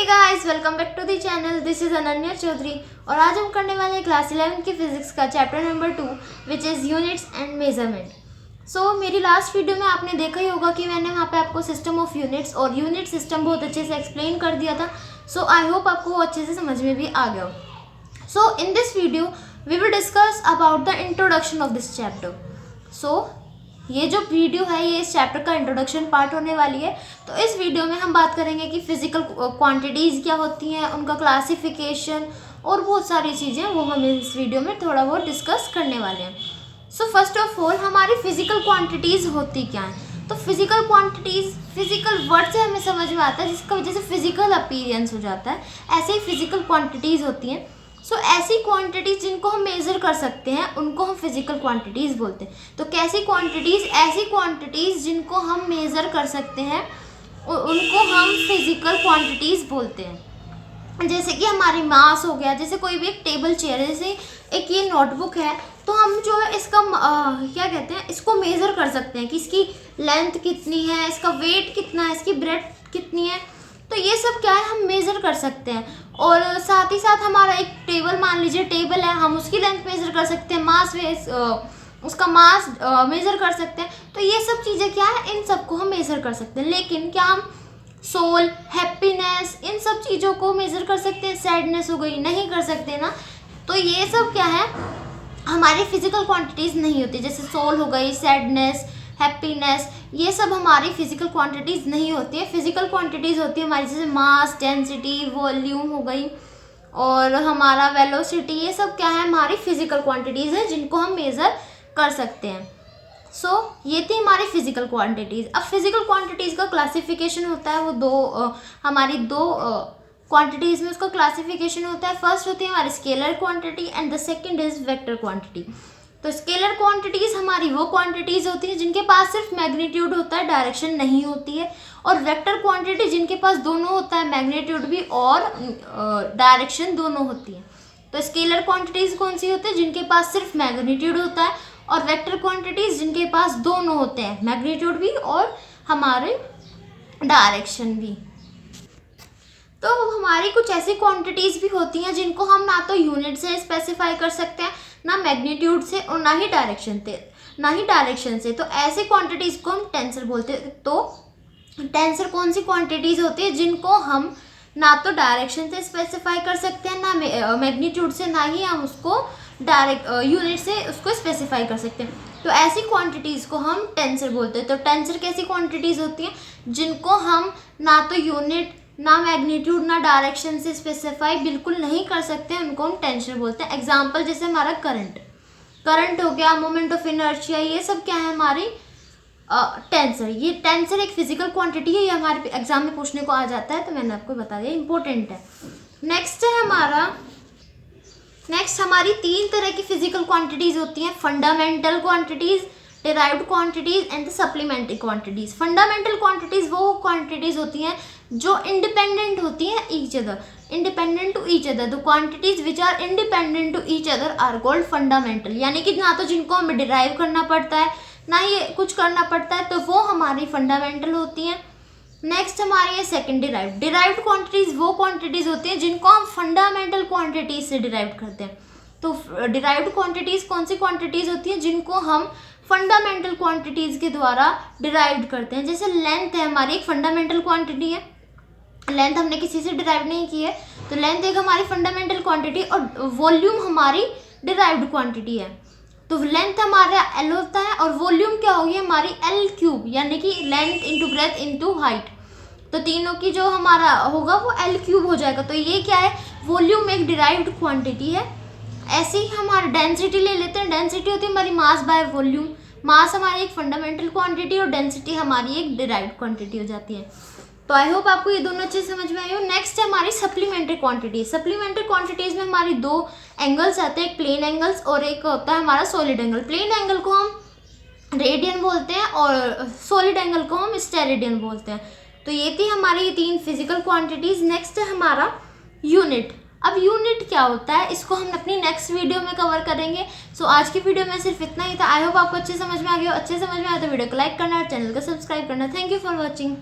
Hey guys, welcome back to the channel. This is Ananya Chaudhary और आज हम करने वाले हैं क्लास 11 की फिजिक्स का chapter number 2 which is units and measurement. So मेरी लास्ट वीडियो में आपने देखा ही होगा कि मैंने वहाँ पे आपको सिस्टम ऑफ यूनिट्स और यूनिट सिस्टम बहुत अच्छे से एक्सप्लेन कर दिया था। सो आई होप आपको वो अच्छे से समझ में भी आ गया हो। So in this video we will discuss about the introduction of this chapter. So ये जो वीडियो है ये इस चैप्टर का इंट्रोडक्शन पार्ट होने वाली है। तो इस वीडियो में हम बात करेंगे कि फिजिकल क्वांटिटीज़ क्या होती हैं, उनका क्लासिफिकेशन और बहुत सारी चीज़ें वो हम इस वीडियो में थोड़ा बहुत डिस्कस करने वाले हैं। सो फर्स्ट ऑफ ऑल हमारी फिजिकल क्वांटिटीज़ होती क्या हैं। तो फिजिकल क्वांटिटीज़ फिजिकल वर्ड से हमें समझ में आता है जिसकी वजह से फिजिकल अपीयरेंस हो जाता है, ऐसे ही फिजिकल क्वांटिटीज़ होती हैं। सो ऐसी क्वांटिटीज़ जिनको हम मेज़र कर सकते हैं उनको हम फिजिकल क्वांटिटीज़ बोलते हैं। तो कैसी क्वांटिटीज़? ऐसी क्वांटिटीज़ जिनको हम मेज़र कर सकते हैं उनको हम फिजिकल क्वांटिटीज़ बोलते हैं। जैसे कि हमारी मास हो गया, जैसे कोई भी एक टेबल चेयर है, जैसे एक ये नोटबुक है, तो हम जो है इसका क्या कहते हैं, इसको मेज़र कर सकते हैं कि इसकी लेंथ कितनी है, इसका वेट कितना है, इसकी ब्रेड्थ कितनी है। तो ये सब क्या है, हम मेज़र कर सकते हैं। और साथ ही साथ हमारा एक टेबल, मान लीजिए टेबल है, हम उसकी लेंथ मेज़र कर सकते हैं, मास उसका मास मेज़र कर सकते हैं। तो ये सब चीज़ें क्या है, इन सब को हम मेज़र कर सकते हैं। लेकिन क्या हम सोल, हैप्पीनेस, इन सब चीज़ों को मेज़र कर सकते हैं? सैडनेस हो गई, नहीं कर सकते ना। तो ये सब क्या है, हमारी फिजिकल क्वांटिटीज़ नहीं होती। जैसे सोल हो गई, सैडनेस, हैप्पीनेस, ये सब हमारी फिजिकल क्वांटिटीज़ नहीं होती है। फिजिकल क्वांटिटीज़ होती है हमारी जैसे मास, डेंसिटी, वॉल्यूम हो गई और हमारा वेलोसिटी। ये सब क्या है, हमारी फिजिकल क्वांटिटीज़ है जिनको हम मेज़र कर सकते हैं। सो ये थी हमारी फिजिकल क्वांटिटीज़। अब फिजिकल क्वांटिटीज़ का क्लासिफिकेशन होता है, वो हमारी दो क्वांटिटीज़ में उसका क्लासिफिकेशन होता है। फर्स्ट होती है हमारी scalar quantity and the second is vector quantity. तो स्केलर क्वांटिटीज़ हमारी वो क्वांटिटीज़ होती हैं जिनके पास सिर्फ मैग्नीट्यूड होता है, डायरेक्शन नहीं होती है। और वेक्टर क्वांटिटी जिनके पास दोनों होता है, मैग्नीट्यूड भी और डायरेक्शन दोनों होती है। तो स्केलर क्वांटिटीज़ कौन सी होती है, जिनके पास सिर्फ मैग्नीट्यूड होता है, और वेक्टर क्वांटिटीज़ जिनके पास दोनों होते हैं, मैग्नीट्यूड भी और हमारे डायरेक्शन भी। तो हमारी कुछ ऐसी क्वांटिटीज़ भी होती हैं जिनको हम ना तो यूनिट से स्पेसिफाई कर सकते हैं, ना मैग्नीट्यूड से, और ना ही डायरेक्शन से। तो ऐसी क्वांटिटीज़ को हम टेंसर बोलते हैं। तो टेंसर कौन सी क्वांटिटीज़ होती है जिनको हम ना तो डायरेक्शन से स्पेसिफाई कर सकते हैं, ना मैग्नीट्यूड से, ना ही हम उसको डायरेक्ट यूनिट से उसको स्पेसिफाई कर सकते हैं। तो ऐसी क्वांटिटीज़ को हम टेंसर बोलते हैं। तो टेंसर कैसी क्वांटिटीज़ होती हैं जिनको हम ना तो यूनिट, ना मैग्नीट्यूड, ना डायरेक्शन से स्पेसिफाई बिल्कुल नहीं कर सकते हैं, उनको हम टेंसर बोलते हैं। एग्जांपल जैसे हमारा करंट हो गया, मोमेंट ऑफ इनर्शिया, ये सब क्या है हमारी टेंसर। ये टेंसर एक फिजिकल क्वांटिटी है, ये हमारे एग्जाम में पूछने को आ जाता है, तो मैंने आपको बता दिया, इंपॉर्टेंट है। नेक्स्ट हमारी तीन तरह की फिजिकल क्वांटिटीज़ होती हैं, fundamental quantities, derived quantities and the supplementary quantities. Fundamental quantities वो क्वांटिटीज़ होती हैं जो इंडिपेंडेंट होती हैं independent to each other. The quantities which are independent to each other are called fundamental. यानी कि ना तो जिनको हमें डिराइव करना पड़ता है, ना ही कुछ करना पड़ता है, तो वो हमारी फंडामेंटल होती हैं। नेक्स्ट हमारी है सेकंड डिराइव्ड क्वांटिटीज़ वो क्वांटिटीज़ होती हैं जिनको हम फंडामेंटल क्वांटिटीज़ से डिराइव करते हैं। तो डिराइव्ड क्वांटिटीज़ कौन सी क्वांटिटीज़ होती हैं जिनको हम फंडामेंटल क्वांटिटीज़ के द्वारा डिराइव करते हैं। जैसे लेंथ है हमारी, एक फंडामेंटल क्वांटिटी है, लेंथ हमने किसी से डिराइव नहीं की है, तो लेंथ एक हमारी फंडामेंटल क्वांटिटी, और वॉल्यूम हमारी डिराइव्ड क्वांटिटी है। तो लेंथ हमारा L होता है और वॉल्यूम क्या होगी हमारी L3, यानी कि length into breadth into height. तो तीनों की जो हमारा होगा वो L3 हो जाएगा। तो ये क्या है, वॉल्यूम एक डिराइव्ड क्वांटिटी है। ऐसे ही हमारा डेंसिटी ले लेते हैं। डेंसिटी होती है हमारी मास बाय वॉल्यूम। मास हमारी एक फंडामेंटल क्वांटिटी और डेंसिटी हमारी एक डिराइव्ड क्वांटिटी हो जाती है। तो आई होप आपको ये दोनों अच्छे समझ में आई हो। नेक्स्ट है हमारी सप्लीमेंट्री क्वांटिटीज। सप्लीमेंट्री क्वांटिटीज में हमारी दो एंगल्स आते हैं, एक प्लेन एंगल्स और एक होता है हमारा सॉलिड एंगल। प्लेन एंगल को हम रेडियन बोलते हैं और सॉलिड एंगल को हम स्टेरेडियन बोलते हैं। तो ये थी हमारी तीन फिजिकल क्वांटिटीज। नेक्स्ट है हमारा यूनिट। अब यूनिट क्या होता है इसको हम अपनी नेक्स्ट वीडियो में कवर करेंगे। सो आज की वीडियो में सिर्फ इतना ही था। आई होप आपको अच्छे समझ में आ गया। अच्छे समझ में आया तो वीडियो को लाइक करना और चैनल को सब्सक्राइब करना। Thank you for watching.